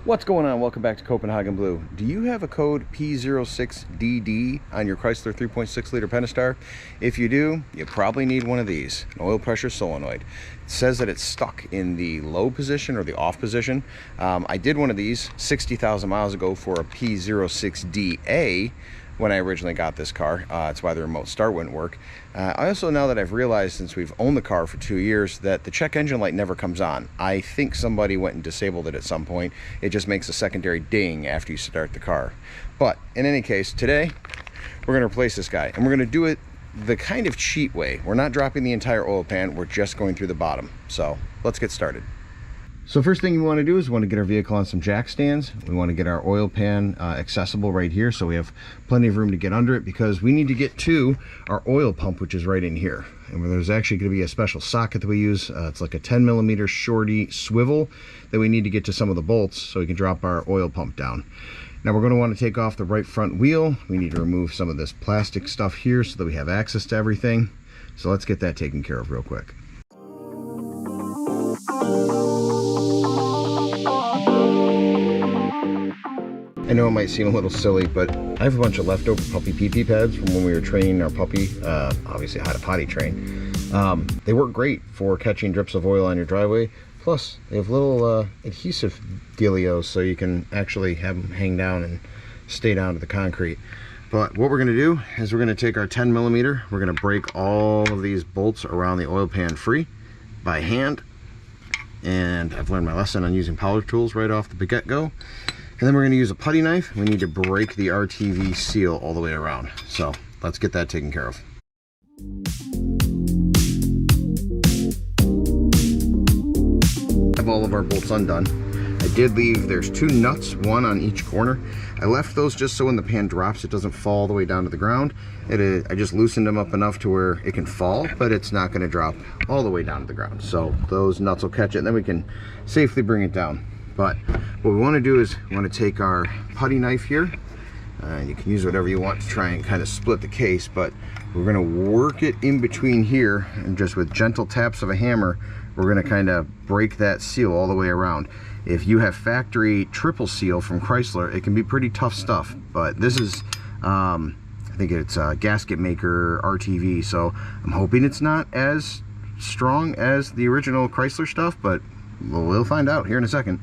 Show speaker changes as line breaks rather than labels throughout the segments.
What's going on? Welcome back to Copenhagen Blue. Do you have a code P06DD on your Chrysler 3.6 liter Pentastar? If you do, you probably need one of these, an oil pressure solenoid. It says that it's stuck in the low position or the off position. I did one of these 60,000 miles ago for a P06DA when I originally got this car. That's why the remote start wouldn't work. I also, now that I've realized since we've owned the car for 2 years, that the check engine light never comes on. I think somebody went and disabled it at some point. It just makes a secondary ding after you start the car. But in any case, today we're going to replace this guy, and we're going to do it the kind of cheat way. We're not dropping the entire oil pan, we're just going through the bottom. So let's get started. So first thing we want to do is we want to get our vehicle on some jack stands. We want to get our oil pan accessible right here, so we have plenty of room to get under it, because we need to get to our oil pump, which is right in here. And there's actually going to be a special socket that we use. It's like a 10mm shorty swivel that we need to get to some of the bolts so we can drop our oil pump down. Now we're going to want to take off the right front wheel. We need to remove some of this plastic stuff here so that we have access to everything. So let's get that taken care of real quick. I know it might seem a little silly, but I have a bunch of leftover puppy pee-pee pads from when we were training our puppy, obviously how to potty train. They work great for catching drips of oil on your driveway. Plus, they have little adhesive dealios, so you can actually have them hang down and stay down to the concrete. But what we're going to do is we're going to take our 10mm, we're going to break all of these bolts around the oil pan free by hand. And I've learned my lesson on using power tools right off the get-go. And then we're going to use a putty knife. We need to break the RTV seal all the way around. So let's get that taken care of. Have all of our bolts undone. I did leave, there's 2 nuts, one on each corner. I left those just so when the pan drops, it doesn't fall all the way down to the ground. I just loosened them up enough to where it can fall, but it's not going to drop all the way down to the ground. So those nuts will catch it, and then we can safely bring it down. But what we want to do is we want to take our putty knife here, and you can use whatever you want to try and kind of split the case, but we're going to work it in between here, and just with gentle taps of a hammer, we're going to kind of break that seal all the way around. If you have factory triple seal from Chrysler, it can be pretty tough stuff, but this is I think it's a gasket maker RTV, so I'm hoping it's not as strong as the original Chrysler stuff, but we'll find out here in a second.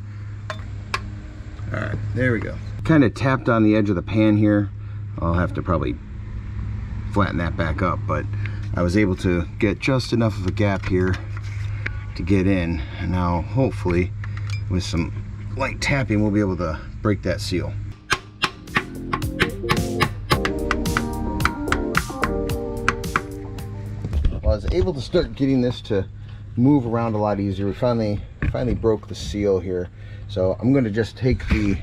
All right, there we go. Kind of tapped on the edge of the pan here. I'll have to probably flatten that back up, but I was able to get just enough of a gap here to get in. And now hopefully with some light tapping we'll be able to break that seal. Well, I was able to start getting this to move around a lot easier. We finally broke the seal here. So I'm going to just take the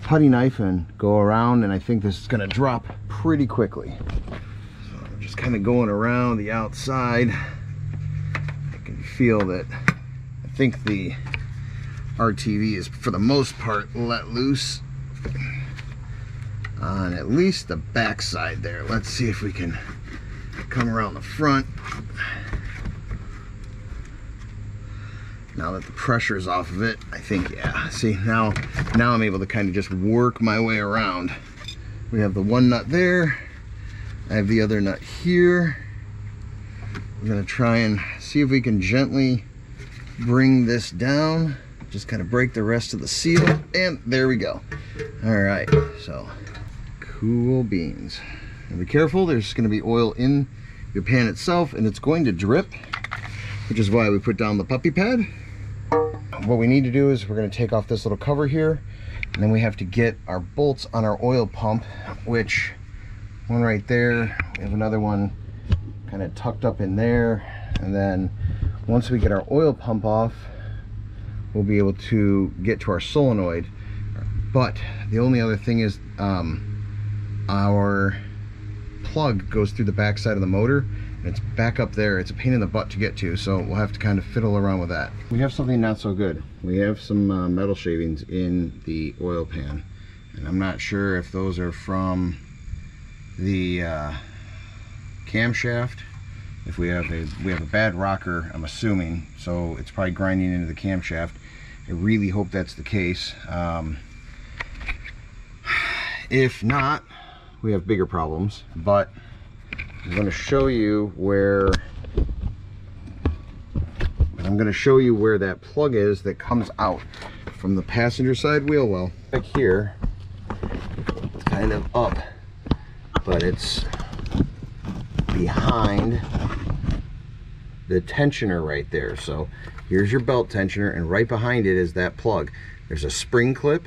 putty knife and go around, and I think this is going to drop pretty quickly. So I'm just kind of going around the outside. I can feel that I think the RTV is for the most part let loose on at least the back side there. Let's see if we can come around the front. Now that the pressure is off of it, I think, yeah. See, now I'm able to kind of just work my way around. We have the one nut there. I have the other nut here. I'm gonna try and see if we can gently bring this down. Just kind of break the rest of the seal, and there we go. All right, so cool beans. And be careful, there's gonna be oil in your pan itself, and it's going to drip, which is why we put down the puppy pad. What we need to do is we're going to take off this little cover here, and then we have to get our bolts on our oil pump, which one right there, we have another one kind of tucked up in there, and then once we get our oil pump off, we'll be able to get to our solenoid. But the only other thing is our plug goes through the back side of the motor, and it's back up there. It's a pain in the butt to get to, so we'll have to kind of fiddle around with that. We have something not so good. We have some metal shavings in the oil pan, and I'm not sure if those are from the camshaft. If we have a bad rocker, I'm assuming, so it's probably grinding into the camshaft. I really hope that's the case. If not, we have bigger problems, but I'm going to show you where that plug is that comes out from the passenger side wheel well. Back here, it's kind of up, but it's behind the tensioner right there. So here's your belt tensioner, and right behind it is that plug. There's a spring clip,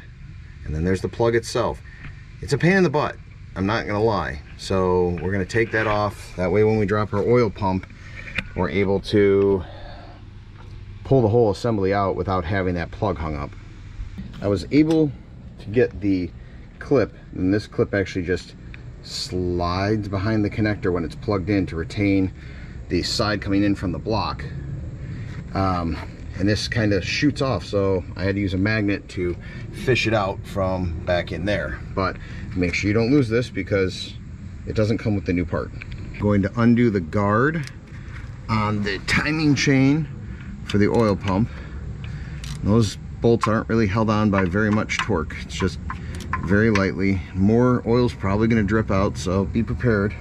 and then there's the plug itself. It's a pain in the butt, I'm not gonna lie. So we're gonna take that off. That way when we drop our oil pump, we're able to pull the whole assembly out without having that plug hung up. I was able to get the clip, and this clip actually just slides behind the connector when it's plugged in to retain the side coming in from the block. And this kind of shoots off, so I had to use a magnet to fish it out from back in there. But make sure you don't lose this because it doesn't come with the new part. I'm going to undo the guard on the timing chain for the oil pump. Those bolts aren't really held on by very much torque. It's just very lightly. More oil's probably going to drip out, so be prepared.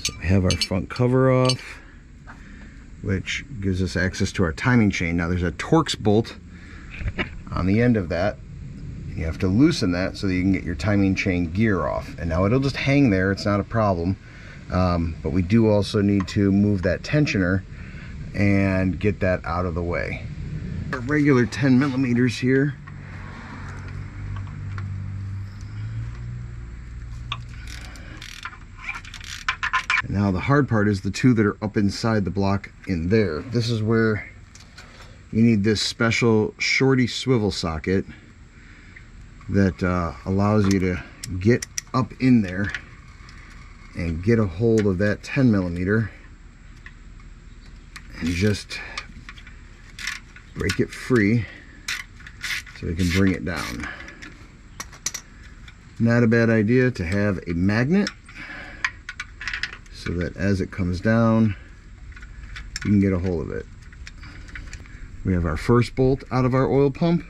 So we have our front cover off, which gives us access to our timing chain. Now there's a Torx bolt on the end of that. You have to loosen that so that you can get your timing chain gear off. And now it'll just hang there, it's not a problem. But we do also need to move that tensioner and get that out of the way. Our regular 10 millimeters here. And now the hard part is the two that are up inside the block in there. This is where you need this special shorty swivel socket that allows you to get up in there and get a hold of that 10 millimeter and just break it free so we can bring it down. Not a bad idea to have a magnet so that as it comes down, you can get a hold of it. We have our first bolt out of our oil pump.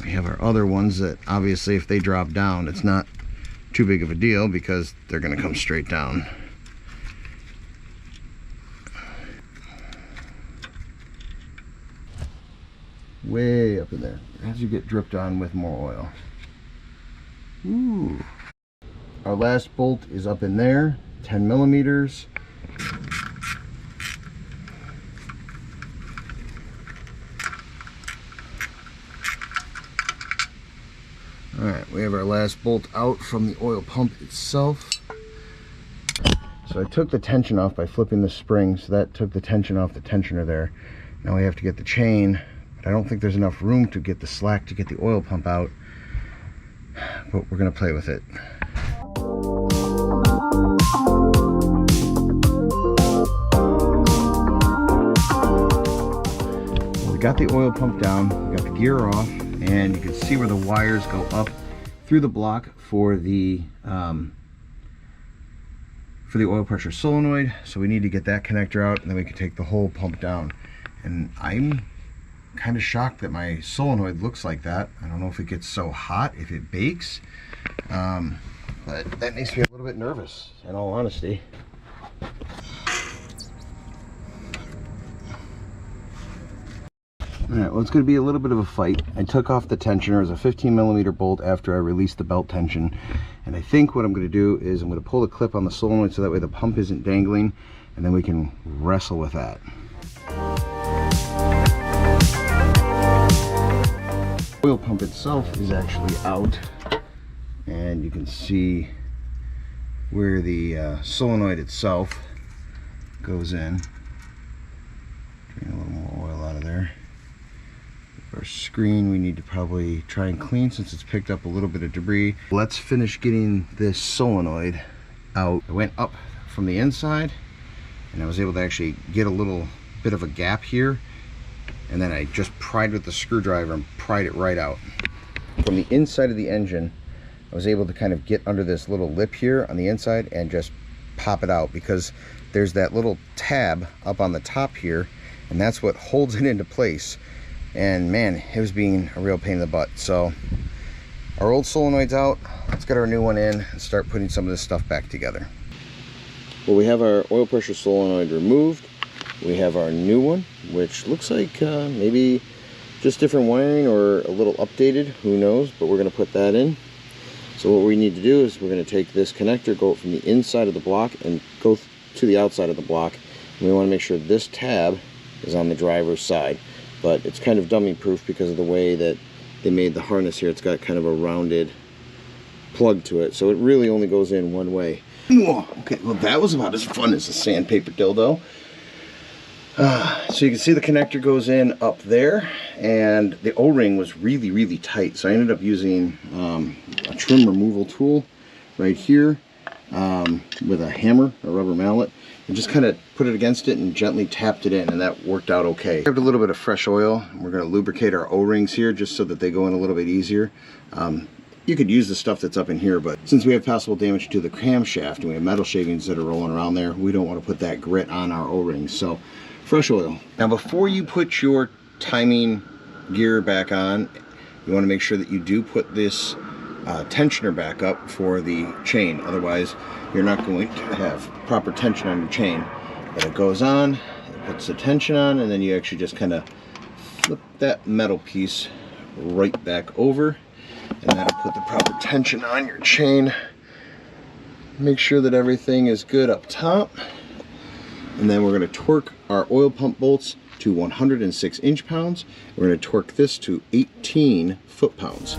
We have our other ones that obviously if they drop down, it's not too big of a deal because they're going to come straight down. Way up in there as you get dripped on with more oil. Ooh. Our last bolt is up in there, 10 millimeters. Alright, we have our last bolt out from the oil pump itself. So I took the tension off by flipping the spring, so that took the tension off the tensioner there. Now we have to get the chain, but I don't think there's enough room to get the slack to get the oil pump out. But we're going to play with it. We got the oil pump down, we got the gear off, and you can see where the wires go up through the block for the oil pressure solenoid. So we need to get that connector out, and then we can take the whole pump down. And I'm kind of shocked that my solenoid looks like that. I don't know if it gets so hot, if it bakes, but that makes me a little bit nervous, in all honesty. Alright, well, it's going to be a little bit of a fight. I took off the tensioner as a 15 millimeter bolt after I released the belt tension, and I think what I'm going to do is I'm going to pull the clip on the solenoid so that way the pump isn't dangling, and then we can wrestle with that. The oil pump itself is actually out, and you can see where the solenoid itself goes in. Drain a little more oil out of there. Our screen we need to probably try and clean since it's picked up a little bit of debris. Let's finish getting this solenoid out. I went up from the inside and I was able to actually get a little bit of a gap here, and then I just pried with the screwdriver and pried it right out. From the inside of the engine, I was able to kind of get under this little lip here on the inside and just pop it out, because there's that little tab up on the top here, and that's what holds it into place. And man, it was being a real pain in the butt. So our old solenoid's out. Let's get our new one in and start putting some of this stuff back together. Well, we have our oil pressure solenoid removed. We have our new one, which looks like maybe just different wiring or a little updated, who knows, but we're going to put that in. So what we need to do is we're going to take this connector, go from the inside of the block and go to the outside of the block. And we want to make sure this tab is on the driver's side, but it's kind of dummy proof because of the way that they made the harness here. It's got kind of a rounded plug to it, so it really only goes in one way. Whoa, okay, well that was about as fun as a sandpaper dildo. So you can see the connector goes in up there, and the O-ring was really tight, so I ended up using a trim removal tool right here with a hammer, a rubber mallet, and just kind of put it against it and gently tapped it in, and that worked out okay. I grabbed a little bit of fresh oil. We're going to lubricate our O-rings here just so that they go in a little bit easier. You could use the stuff that's up in here, but since we have possible damage to the camshaft and we have metal shavings that are rolling around there, we don't want to put that grit on our O-rings. So fresh oil. Now before you put your timing gear back on, you want to make sure that you do put this tensioner back up for the chain. Otherwise you're not going to have proper tension on your chain. But it goes on, it puts the tension on, and then you actually just kind of flip that metal piece right back over, and that'll put the proper tension on your chain. Make sure that everything is good up top. And then we're going to torque our oil pump bolts to 106 inch-pounds. We're going to torque this to 18 foot-pounds.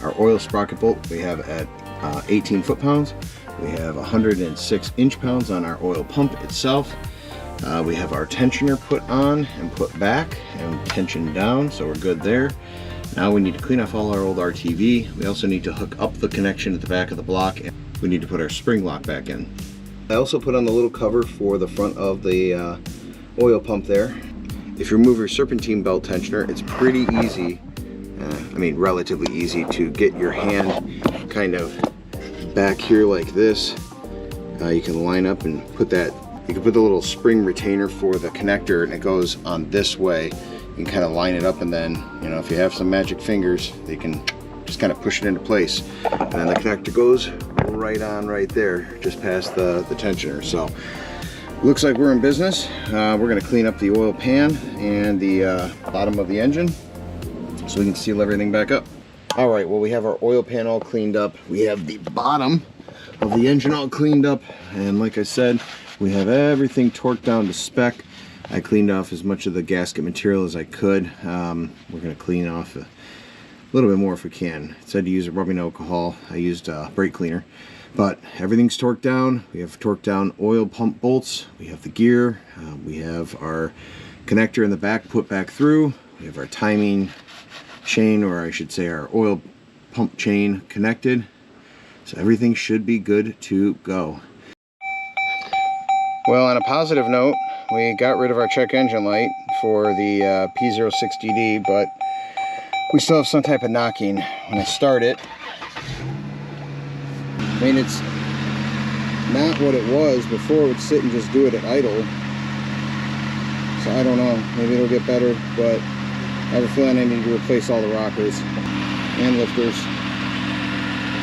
Our oil sprocket bolt we have at 18 foot-pounds. We have 106 inch-pounds on our oil pump itself. We have our tensioner put on and put back and tension down, so we're good there. Now we need to clean off all our old RTV. We also need to hook up the connection at the back of the block, and we need to put our spring lock back in. I also put on the little cover for the front of the oil pump there. If you remove your serpentine belt tensioner, it's pretty easy, I mean relatively easy, to get your hand kind of back here like this. You can line up and put that. You can put the little spring retainer for the connector, and it goes on this way. You can kind of line it up, and then, you know, if you have some magic fingers, they can just kind of push it into place. And then the connector goes right on right there, just past the tensioner. So looks like we're in business. We're going to clean up the oil pan and the bottom of the engine so we can seal everything back up. All right, well, we have our oil pan all cleaned up. We have the bottom of the engine all cleaned up, and like I said, we have everything torqued down to spec. I cleaned off as much of the gasket material as I could. We're going to clean off a little bit more if we can. It said to use a rubbing alcohol. I used brake cleaner, but everything's torqued down. We have torqued down oil pump bolts. We have the gear. We have our connector in the back put back through. We have our timing chain, or I should say our oil pump chain, connected. So everything should be good to go. Well, on a positive note, we got rid of our check engine light for the P06DD, but we still have some type of knocking when I start it. I mean, it's not what it was before. It would sit and just do it at idle. So I don't know, maybe it'll get better, but I have a feeling I need to replace all the rockers and lifters.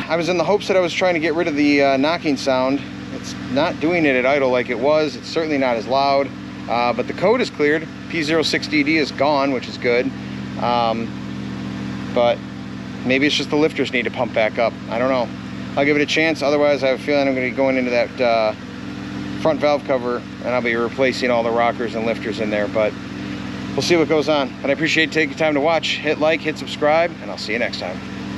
I was in the hopes that I was trying to get rid of the knocking sound. It's not doing it at idle like it was. It's certainly not as loud, but the code is cleared. P06DD is gone, which is good. But maybe it's just the lifters need to pump back up. I don't know. I'll give it a chance. Otherwise, I have a feeling I'm going to be going into that front valve cover, and I'll be replacing all the rockers and lifters in there. But we'll see what goes on. But I appreciate you taking time to watch. Hit like, hit subscribe, and I'll see you next time.